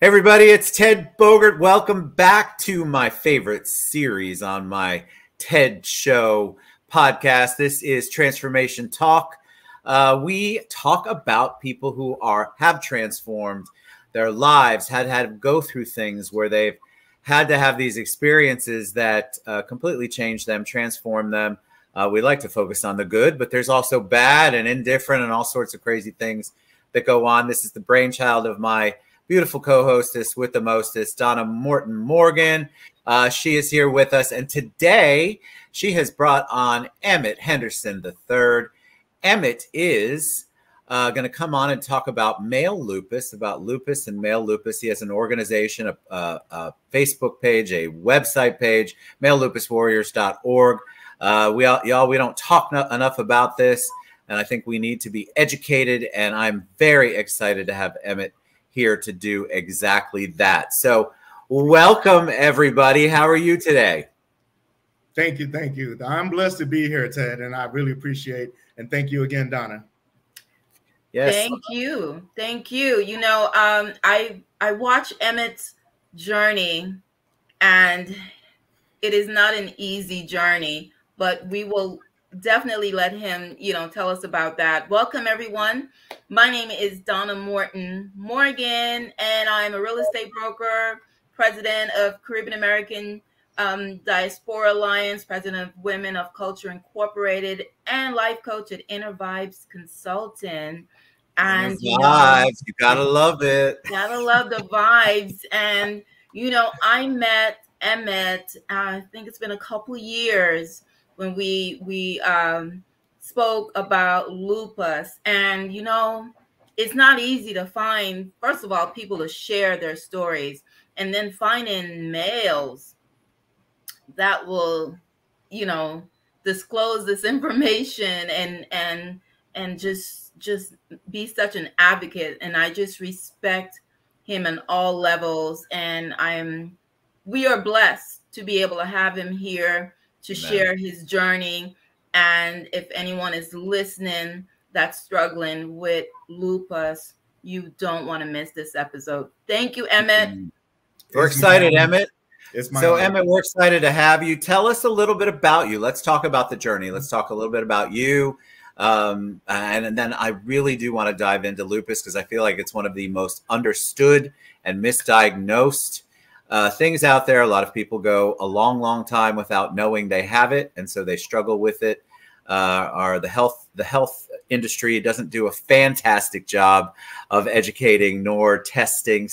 Everybody, it's Ted Bogert. Welcome back to my favorite series on my TED Show podcast. This is Transformation Talk. We talk about people who have transformed their lives, had to go through things where they've had to have these experiences that completely change them, transform them. We like to focus on the good, but there's also bad and indifferent and all sorts of crazy things that go on. This is the brainchild of my beautiful co-hostess with the mostest, Donna Morton Morgan. She is here with us, and today she has brought on Emmitt Henderson III. Emmitt is going to come on and talk about male lupus, about lupus and male lupus. He has an organization, a Facebook page, a website page, malelupuswarriors.org. We don't talk enough about this, and I think we need to be educated, and I'm very excited to have Emmitt here to do exactly that. So welcome, everybody. How are you today? Thank you. Thank you. I'm blessed to be here, Ted, and I really appreciate it. And thank you again, Donna. Yes. Thank you. Thank you. You know, I watch Emmitt's journey, and it is not an easy journey, but we will definitely let him, tell us about that. Welcome, everyone. My name is Donna Morton Morgan, and I'm a real estate broker, president of Caribbean American Diaspora Alliance, president of Women of Culture Incorporated, and life coach at Inner Vibez Consulting. And vibes, you gotta love it. Gotta love the vibes. And I met Emmitt. I think it's been a couple years when we spoke about lupus, and it's not easy to find, first of all, people to share their stories, and then finding males that will disclose this information and just be such an advocate. And I just respect him in all levels, and we are blessed to be able to have him here to share his journey. And if anyone is listening that's struggling with lupus, you don't want to miss this episode. Thank you, Emmitt. We're excited, Emmitt. So, Emmitt, we're excited to have you. Tell us a little bit about you. Let's talk about the journey. Let's talk a little bit about you. And then I really do want to dive into lupus because I feel like it's one of the most understood and misdiagnosed things out there. A lot of people go a long, long time without knowing they have it, and so they struggle with it. The health industry doesn't do a fantastic job of educating nor testing.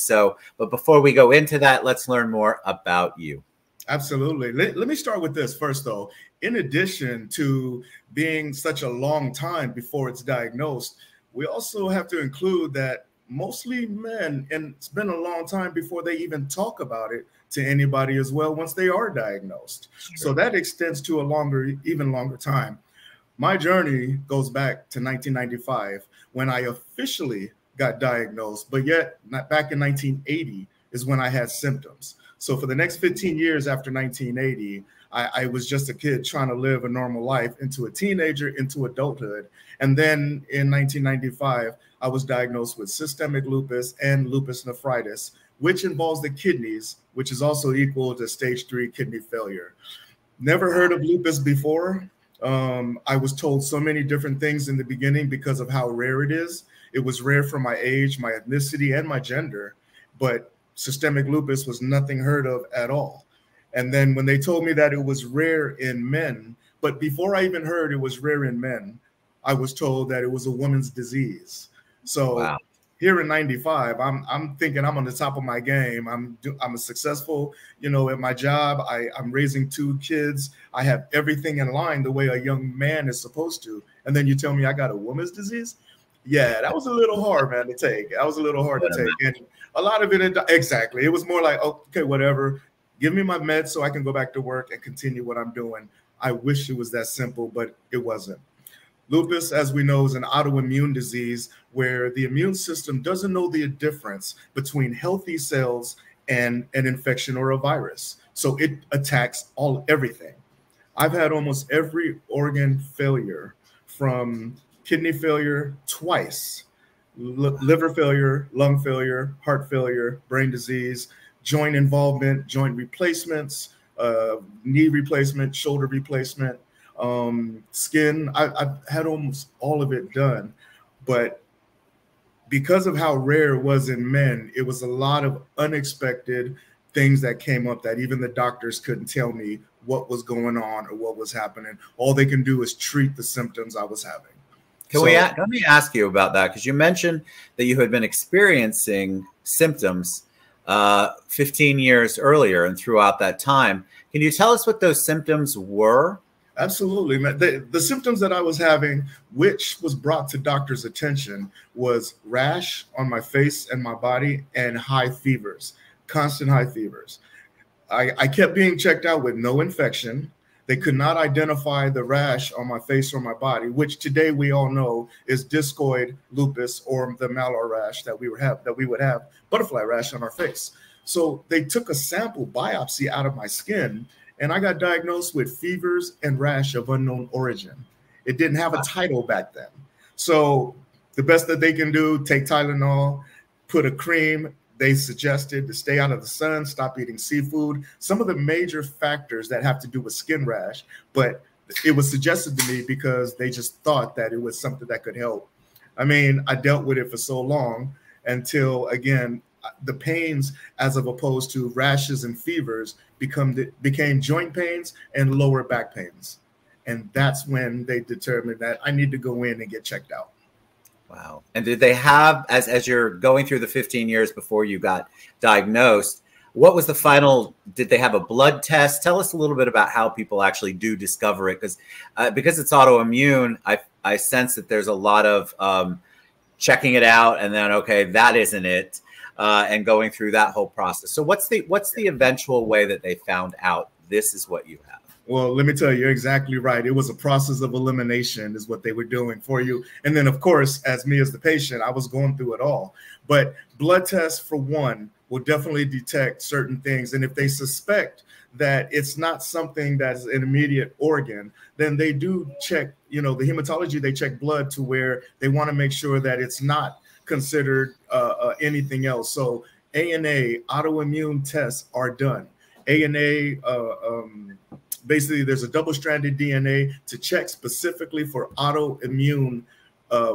But before we go into that, let's learn more about you. Absolutely. Let me start with this first, though. In addition to being such a long time before it's diagnosed, we also have to include that mostly men, and it's been a long time before they even talk about it to anybody as well once they are diagnosed. Sure. So that extends to even longer time. My journey goes back to 1995 when I officially got diagnosed, but yet not back in 1980 is when I had symptoms. So for the next 15 years after 1980, I was just a kid trying to live a normal life into a teenager, into adulthood. And then in 1995, I was diagnosed with systemic lupus and lupus nephritis, which involves the kidneys, which is also equal to stage 3 kidney failure. Never heard of lupus before. I was told so many different things in the beginning because of how rare it is. It was rare for my age, my ethnicity, and my gender, but systemic lupus was nothing heard of at all. And then when they told me that it was rare in men, but before I even heard it was rare in men, I was told that it was a woman's disease. So wow. Here in 95, I'm thinking I'm on the top of my game. I'm a successful, at my job. I'm raising 2 kids. I have everything in line the way a young man is supposed to. And then you tell me I got a woman's disease? Yeah, that was a little hard, man, to take. That was a little hard to take. And a lot of it, exactly. It was more like, okay, whatever. Give me my meds so I can go back to work and continue what I'm doing. I wish it was that simple, but it wasn't. Lupus, as we know, is an autoimmune disease where the immune system doesn't know the difference between healthy cells and an infection or a virus. So it attacks everything. I've had almost every organ failure, from kidney failure twice, liver failure, lung failure, heart failure, brain disease, joint involvement, joint replacements, knee replacement, shoulder replacement, skin. I've had almost all of it done, but because of how rare it was in men, it was a lot of unexpected things that came up that even the doctors couldn't tell me what was going on or what was happening. All they can do is treat the symptoms I was having. Let me ask you about that, because you mentioned that you had been experiencing symptoms 15 years earlier and throughout that time. Can you tell us what those symptoms were? Absolutely. The symptoms that I was having, which was brought to doctor's attention, was rash on my face and my body and high fevers, constant high fevers. I kept being checked out with no infection. They could not identify the rash on my face or my body, which today we all know is discoid lupus, or the malar rash that we would have butterfly rash on our face. So they took a sample biopsy out of my skin, and I got diagnosed with fevers and rash of unknown origin. It didn't have a title back then. So the best that they can do, take Tylenol, put a cream. They suggested to stay out of the sun, stop eating seafood, some of the major factors that have to do with skin rash. But it was suggested to me because they just thought that it was something that could help. I mean, I dealt with it for so long until, again, the pains, as opposed to rashes and fevers, became joint pains and lower back pains. And that's when they determined that I need to go in and get checked out. Wow. And did they have, as you're going through the 15 years before you got diagnosed, what was the final, did they have a blood test? Tell us a little bit about how people actually do discover it, because it's autoimmune. I sense that there's a lot of checking it out and then, okay, that isn't it, and going through that whole process. So what's the eventual way that they found out this is what you have? Well, let me tell you, you're exactly right. It was a process of elimination is what they were doing for you. And then, of course, as the patient, I was going through it all. But blood tests, for one, will definitely detect certain things. And if they suspect that it's not something that's an immediate organ, then they do check, the hematology, they check blood to where they want to make sure that it's not considered anything else. So ANA, autoimmune tests are done. ANA, basically, there's a double-stranded DNA to check specifically for autoimmune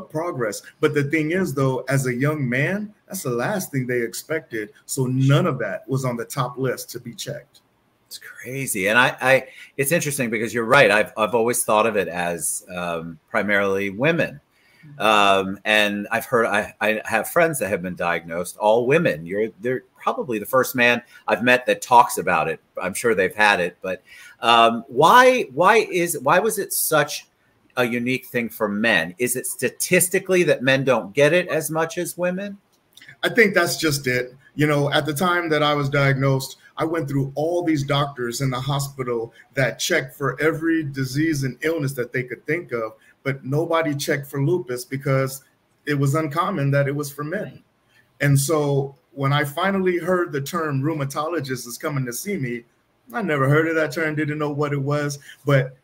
progress. But the thing is, though, as a young man, that's the last thing they expected. So none of that was on the top list to be checked. It's crazy. And it's interesting because you're right. I've always thought of it as primarily women. And I've heard, I have friends that have been diagnosed, all women. They're probably the first man I've met that talks about it. I'm sure they've had it, but why was it such a unique thing for men? Is it statistically that men don't get it as much as women? I think that's just it. At the time that I was diagnosed, I went through all these doctors in the hospital that checked for every disease and illness that they could think of, but nobody checked for lupus because it was uncommon that it was for men. And so when I finally heard the term rheumatologist is coming to see me, I never heard of that term, didn't know what it was, but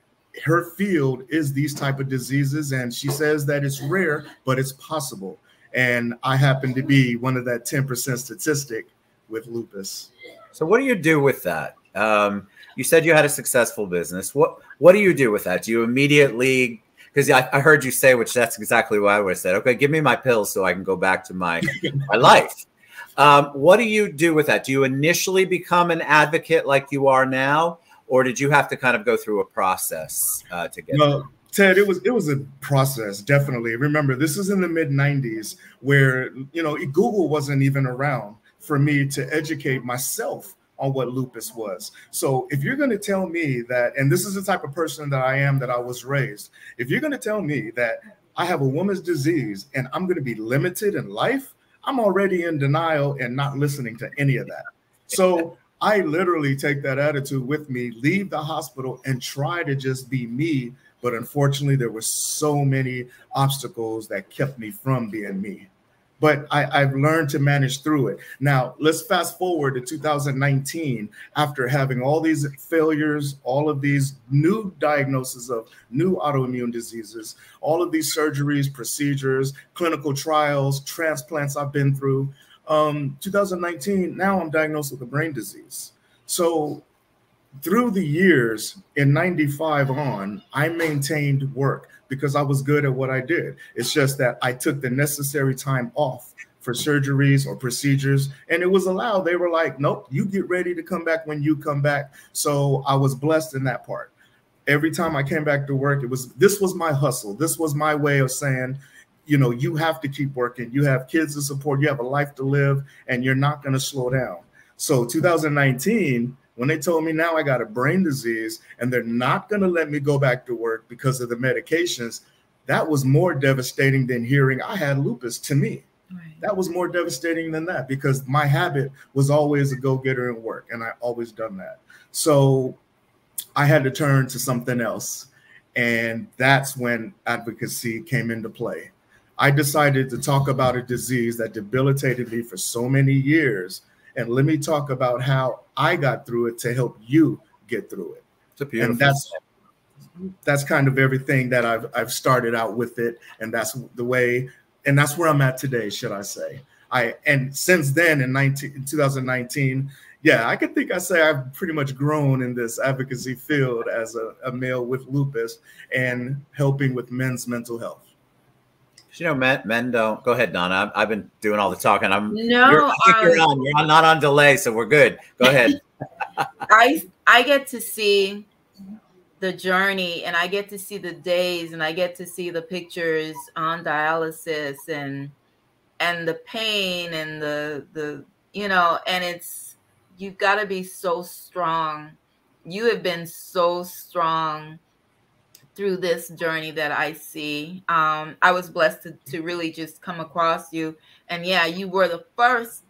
her field is these type of diseases. And she says that it's rare, but it's possible. And I happen to be one of that 10% statistic with lupus. So what do you do with that? You said you had a successful business. What do you do with that? Do you immediately, because I heard you say, which that's exactly what I would have said, okay, give me my pills so I can go back to my life. What do you do with that? Do you initially become an advocate like you are now, or did you have to kind of go through a process to get there? Ted, it was a process, definitely. Remember, this is in the mid-90s where, Google wasn't even around for me to educate myself on what lupus was. So if you're going to tell me that, and this is the type of person that I am, that I was raised, if you're going to tell me that I have a woman's disease and I'm going to be limited in life, I'm already in denial and not listening to any of that. So I literally take that attitude with me, leave the hospital and try to just be me. But unfortunately, there were so many obstacles that kept me from being me. but I've learned to manage through it. Now, let's fast forward to 2019, after having all these failures, all of these new diagnoses of new autoimmune diseases, all of these surgeries, procedures, clinical trials, transplants I've been through. 2019, now I'm diagnosed with a brain disease. So through the years, in 95 on, I maintained work because I was good at what I did. It's just that I took the necessary time off for surgeries or procedures, and it was allowed. They were like, nope, you get ready to come back when you come back. So I was blessed in that part. Every time I came back to work, this was my hustle. This was my way of saying, you know, you have to keep working. You have kids to support. You have a life to live, and you're not going to slow down. So 2019, when they told me now I got a brain disease and they're not going to let me go back to work because of the medications, that was more devastating than hearing I had lupus to me. Right. That was more devastating than that, because my habit was always a go-getter and work, and I always done that. So I had to turn to something else, and that's when advocacy came into play. I decided to talk about a disease that debilitated me for so many years, and let me talk about how I got through it to help you get through it. It's a beautiful. And that's kind of everything that I've started out with it, and that's the way, and that's where I'm at today, should I say. And since then, in 2019, yeah, I could think I say I've pretty much grown in this advocacy field as a male with lupus and helping with men's mental health. You know, men don't. Go ahead, Donna. I've been doing all the talking. You're not on delay, so we're good. Go ahead. I get to see the journey, and I get to see the days, and I get to see the pictures on dialysis and the pain and the you know, and you've got to be so strong. You have been so strong through this journey that I see. I was blessed to really just come across you. And yeah, you were the first,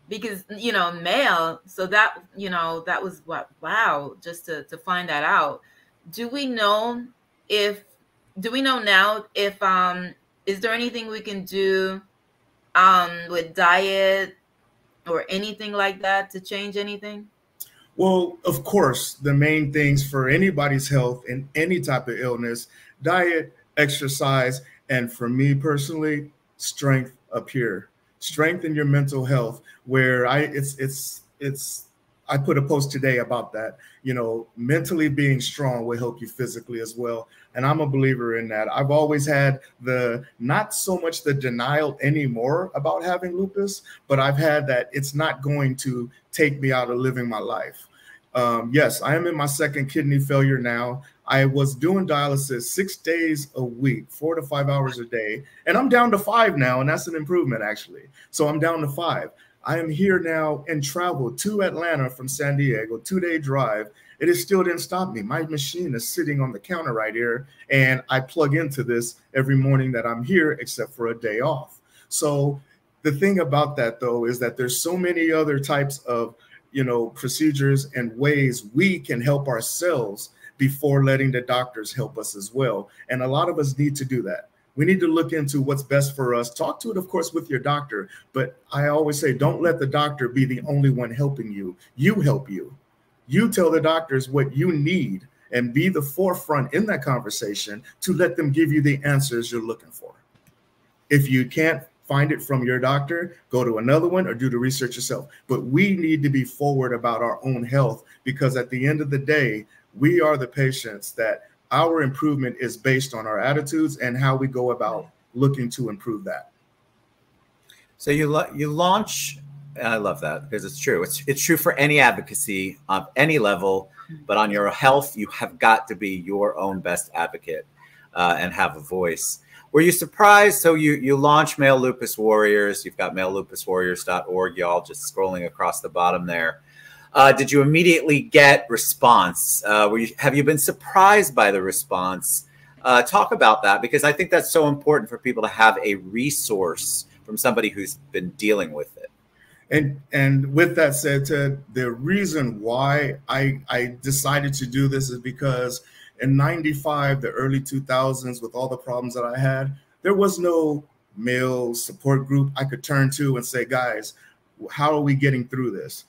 because, you know, male. So that, you know, that was what, wow, just to find that out. Do we know now if, is there anything we can do with diet or anything like that to change anything? Well, of course, the main things for anybody's health and any type of illness: diet, exercise, and for me personally, strength up here. Strength in your mental health, where I put a post today about that. You know, mentally being strong will help you physically as well. And I'm a believer in that. I've always had not so much the denial anymore about having lupus, but I've had that it's not going to take me out of living my life. Yes, I am in my second kidney failure now. I was doing dialysis 6 days a week, 4 to 5 hours a day, and I'm down to 5 now, and that's an improvement, actually. So I'm down to 5. I am here now and traveled to Atlanta from San Diego, 2-day drive. It still didn't stop me. My machine is sitting on the counter right here, and I plug into this every morning that I'm here, except for a day off. So the thing about that, though, is that there's so many other types of, you know, procedures and ways we can help ourselves before letting the doctors help us as well. And a lot of us need to do that. We need to look into what's best for us. Talk to it, of course, with your doctor. But I always say, don't let the doctor be the only one helping you. You help you. You tell the doctors what you need and be the forefront in that conversation to let them give you the answers you're looking for. If you can't find it from your doctor, go to another one or do the research yourself. But we need to be forward about our own health, because at the end of the day, we are the patients that our improvement is based on our attitudes and how we go about looking to improve that. So you launch, and I love that because it's true. It's true for any advocacy on any level, but on your health, you have got to be your own best advocate and have a voice. Were you surprised? So you launched Male Lupus Warriors. You've got malelupuswarriors.org, y'all, just scrolling across the bottom there. Did you immediately get response? Have you been surprised by the response? Talk about that, because I think that's so important for people to have a resource from somebody who's been dealing with it. And with that said, Ted, the reason why I decided to do this is because in 95, the early 2000s, with all the problems that I had, there was no male support group I could turn to and say, guys, how are we getting through this?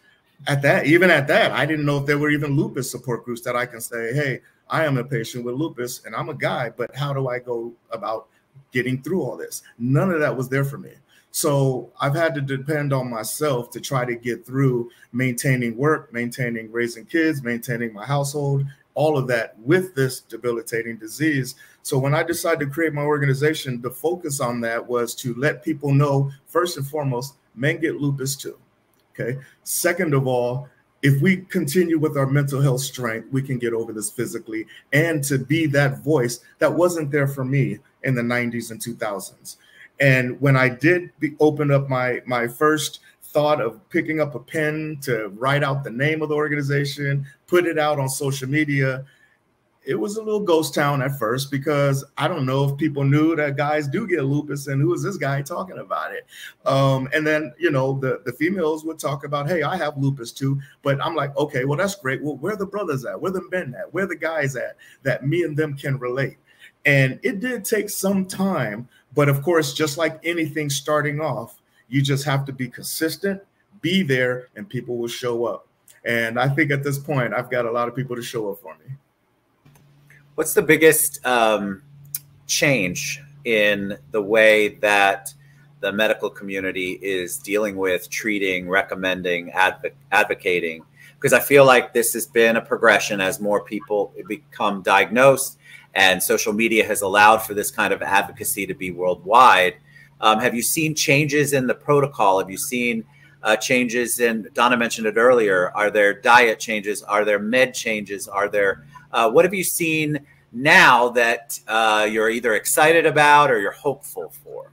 Even at that, I didn't know if there were even lupus support groups that I can say, hey, I am a patient with lupus and I'm a guy, but how do I go about getting through all this? None of that was there for me. So I've had to depend on myself to try to get through maintaining work, maintaining raising kids, maintaining my household, all of that with this debilitating disease. So when I decided to create my organization, the focus on that was to let people know, first and foremost, men get lupus too. Okay. Second of all, if we continue with our mental health strength, we can get over this physically, and to be that voice that wasn't there for me in the 90s and 2000s. And when I did open up my first thought of picking up a pen to write out the name of the organization, put it out on social media, it was a little ghost town at first, because I don't know if people knew that guys do get lupus and who is this guy talking about it. And then, you know, the females would talk about, hey, I have lupus too. But I'm like, okay, well, that's great. Well, where are the brothers at? Where the men at? Where are the guys at that me and them can relate? And it did take some time. But of course, just like anything starting off, you just have to be consistent, be there, and people will show up. And I think at this point, I've got a lot of people to show up for me. What's the biggest change in the way that the medical community is dealing with, treating, recommending, advocating? Because I feel like this has been a progression as more people become diagnosed, and social media has allowed for this kind of advocacy to be worldwide. Have you seen changes in the protocol? Have you seen changes in, Donna mentioned it earlier, are there diet changes? Are there med changes? Are there, what have you seen now that you're either excited about or you're hopeful for?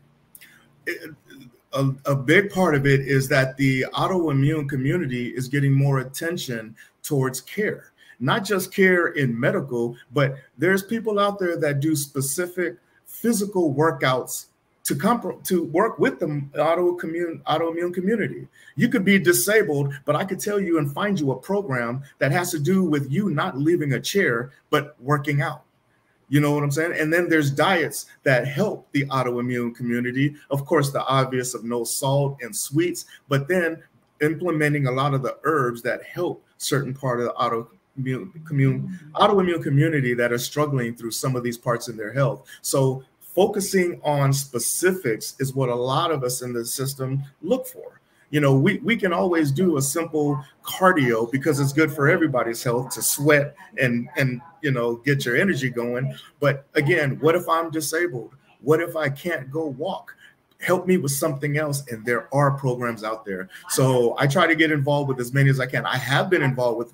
A big part of it is that the autoimmune community is getting more attention towards care. Not just care in medical, but there's people out there that do specific physical workouts to work with the autoimmune community. You could be disabled, but I could tell you and find you a program that has to do with you not leaving a chair, but working out. You know what I'm saying? And then there's diets that help the autoimmune community. Of course, the obvious of no salt and sweets, but then implementing a lot of the herbs that help certain part of the autoimmune community that are struggling through some of these parts in their health. So focusing on specifics is what a lot of us in the system look for. You know, we can always do a simple cardio because it's good for everybody's health to sweat and you know, get your energy going. But again, what if I'm disabled? What if I can't go walk? Help me with something else. And there are programs out there. So I try to get involved with as many as I can. I have been involved with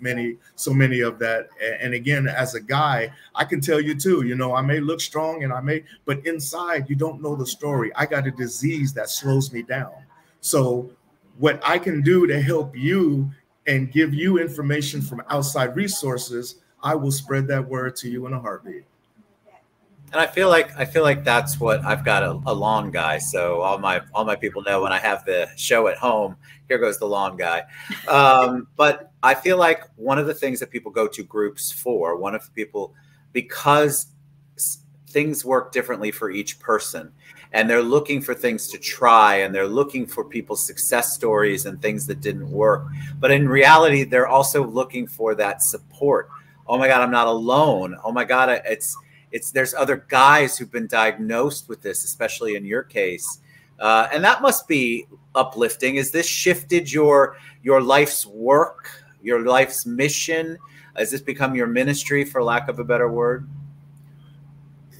so many of that. And again, as a guy, I can tell you too, you know, I may look strong but inside you don't know the story. I got a disease that slows me down. So what I can do to help you and give you information from outside resources, I will spread that word to you in a heartbeat. And I feel like that's what I've got, a lawn guy. So all my people know when I have the show at home, here goes the lawn guy. But I feel like one of the things that people go to groups for, because things work differently for each person, and they're looking for things to try, and they're looking for people's success stories and things that didn't work. But in reality, they're also looking for that support. Oh my God, I'm not alone. Oh my God, there's other guys who've been diagnosed with this, especially in your case. And that must be uplifting. Has this shifted your life's work, your life's mission? Has this become your ministry, for lack of a better word?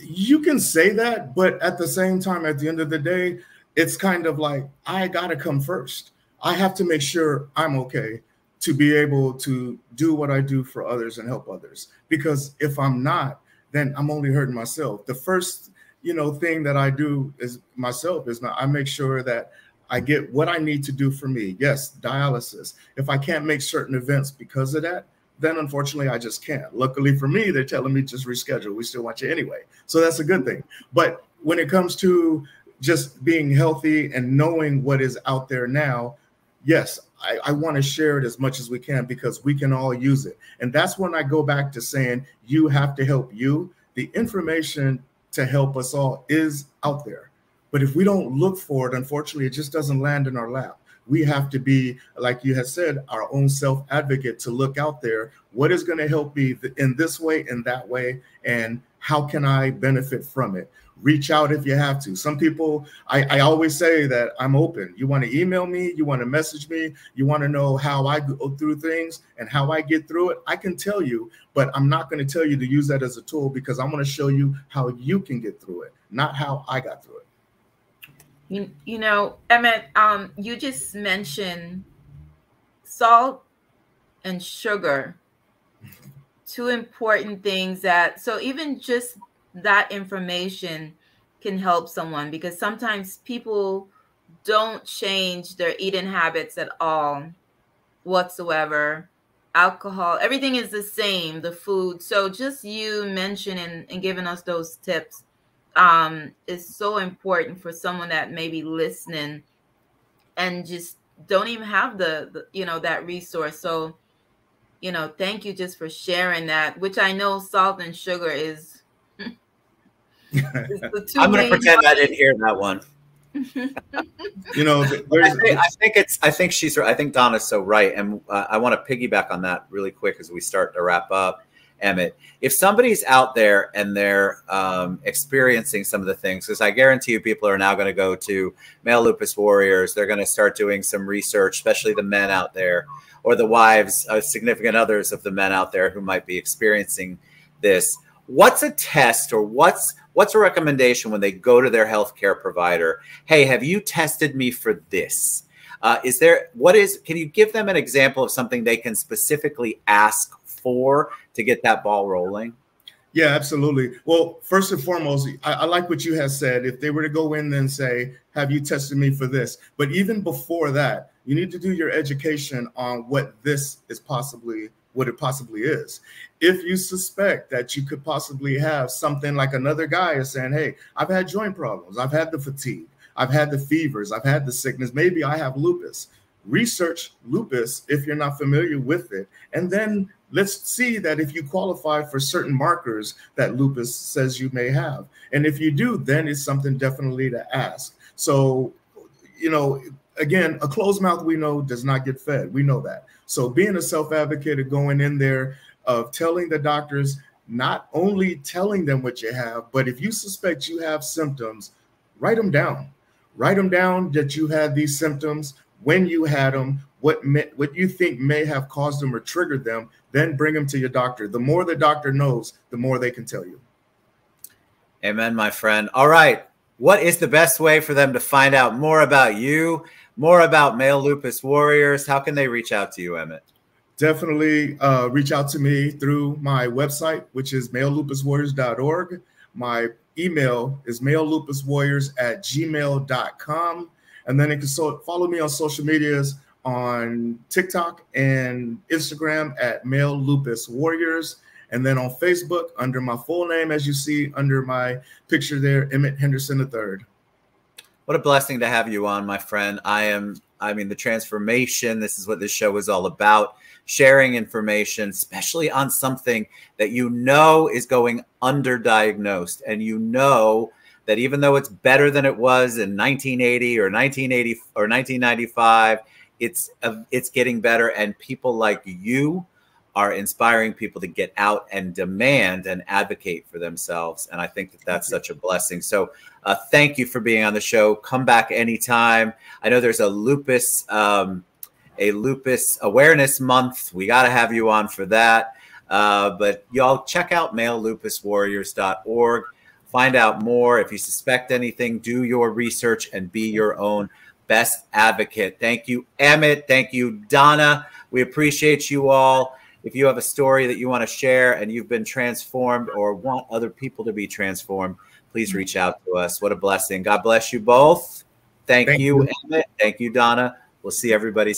You can say that, but at the same time, at the end of the day, it's kind of like, I got to come first. I have to make sure I'm okay to be able to do what I do for others and help others. Because if I'm not, then I'm only hurting myself. The first, thing that I do is I make sure that I get what I need to do for me. Yes, dialysis. If I can't make certain events because of that, then unfortunately I just can't. Luckily for me, they're telling me just reschedule. We still want you anyway. So that's a good thing. But when it comes to just being healthy and knowing what is out there now, yes, I want to share it as much as we can because we can all use it. And that's when I go back to saying, you have to help you. The information to help us all is out there. But if we don't look for it, unfortunately, it just doesn't land in our lap. We have to be, like you had said, our own self-advocate to look out there. What is going to help me in this way, in that way, and how can I benefit from it? Reach out if you have to. Some people, I always say that I'm open. You want to email me, you want to message me, you want to know how I go through things and how I get through it, I can tell you, but I'm not going to tell you to use that as a tool, because I'm going to show you how you can get through it, not how I got through it. You know, Emmitt, you just mentioned salt and sugar, two important things that, so even just that information can help someone, because sometimes people don't change their eating habits at all whatsoever. Alcohol, everything is the same, the food. So just you mentioning and giving us those tips is so important for someone that may be listening and just don't even have the you know, that resource. So, you know, thank you just for sharing that, which I know salt and sugar is, the two. I'm going to pretend I didn't hear that one. You know, I think she's right. I think Donna's so right. And I want to piggyback on that really quick as we start to wrap up. Emmitt, if somebody's out there and they're experiencing some of the things, because I guarantee you people are now going to go to Male Lupus Warriors, they're going to start doing some research, especially the men out there or the wives, significant others of the men out there who might be experiencing this. What's a test, or what's a recommendation when they go to their healthcare provider? Hey, have you tested me for this? Can you give them an example of something they can specifically ask for to get that ball rolling? Yeah, absolutely. Well, first and foremost, I like what you have said. If they were to go in and say, have you tested me for this? But even before that, you need to do your education on what this is possibly, what it possibly is. If you suspect that you could possibly have something like another guy is saying, hey, I've had joint problems, I've had the fatigue, I've had the fevers, I've had the sickness, maybe I have lupus. Research lupus if you're not familiar with it. And then let's see that if you qualify for certain markers that lupus says you may have. And if you do, then it's something definitely to ask. So, you know, again, a closed mouth, we know, does not get fed. We know that. So being a self-advocate of going in there, of telling the doctors, not only telling them what you have, but if you suspect you have symptoms, write them down. Write them down that you had these symptoms, when you had them, what you think may have caused them or triggered them, then bring them to your doctor. The more the doctor knows, the more they can tell you. Amen, my friend. All right. What is the best way for them to find out more about you, more about Male Lupus Warriors? How can they reach out to you, Emmitt? Definitely reach out to me through my website, which is malelupuswarriors.org. My email is malelupuswarriors@gmail.com. And then you can follow me on social medias on TikTok and Instagram at Male Lupus Warriors. And then on Facebook under my full name, as you see under my picture there, Emmitt Henderson III. What a blessing to have you on, my friend. I mean, the transformation, this is what this show is all about. Sharing information, especially on something that you know is going underdiagnosed, and you know that even though it's better than it was in 1980 or 1980 or 1995, it's getting better, and people like you are inspiring people to get out and demand and advocate for themselves. And I think that that's such a blessing. So thank you for being on the show. Come back anytime. I know there's a lupus awareness month. We got to have you on for that. But y'all check out malelupuswarriors.org. Find out more. If you suspect anything, do your research and be your own best advocate. Thank you, Emmitt. Thank you, Donna. We appreciate you all. If you have a story that you want to share and you've been transformed or want other people to be transformed, please reach out to us. What a blessing. God bless you both. Thank you, Emmitt. Thank you, Donna. We'll see everybody